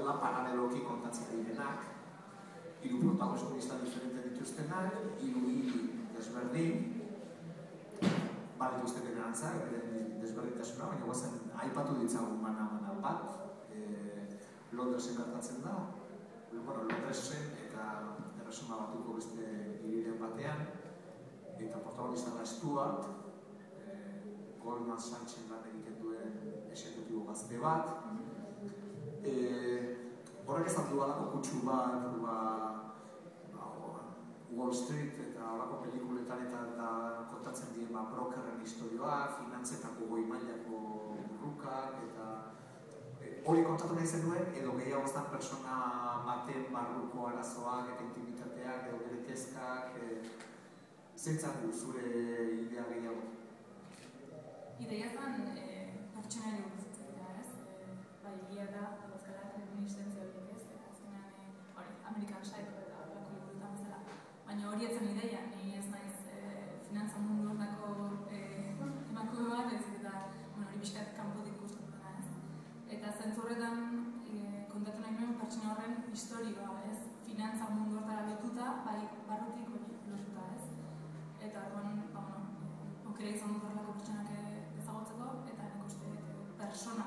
dela paraleloki kontatzen direnak, hiru protagonista diferente dituztenak, hiru desberdin, badituzte bere antzak, desberdintasuna, baina guazen aipatu ditzagun mana bat, Londresen gertatzen da, Londresen eta erresuma batuko beste hiriren batean, eta protagonista da Stuart, Goldman Sachsen lan egiten duen exekutibo gazte bat. Horrek esan du alako kutsu bat, Wall Street eta alako pelikuletan eta kontatzen dien brokerren historioak, finantzetako goi mailako burrukak, eta hori kontatu nahi zenuen, edo gehiago eztan persona baten barruko arazoak eta intimitateak, edo bere kezkak, zeintzak du zure idea gehiago? Ideia zen pertsonari buruzitzaia, ez? Bai, egia da, Euskal Reminiscentzia horiek ez, eta azkenean Amerikan Psycho eta horrelako liburuetan bezala. Baina hori etzen ideia, ni ez naiz finantza mundu horrako emakume bat, ez eta hori pixkat kanpotik ikusten dena, ez? Eta zentzu horretan kontatu nahi nuen pertsona horren historioa, ez? Finantza mundu horretara lotuta, bai barrutik hori lotuta, ez? Eta orduan, aukera izan dut horrelako pertsonak ezagutzeko, eta nik uste persona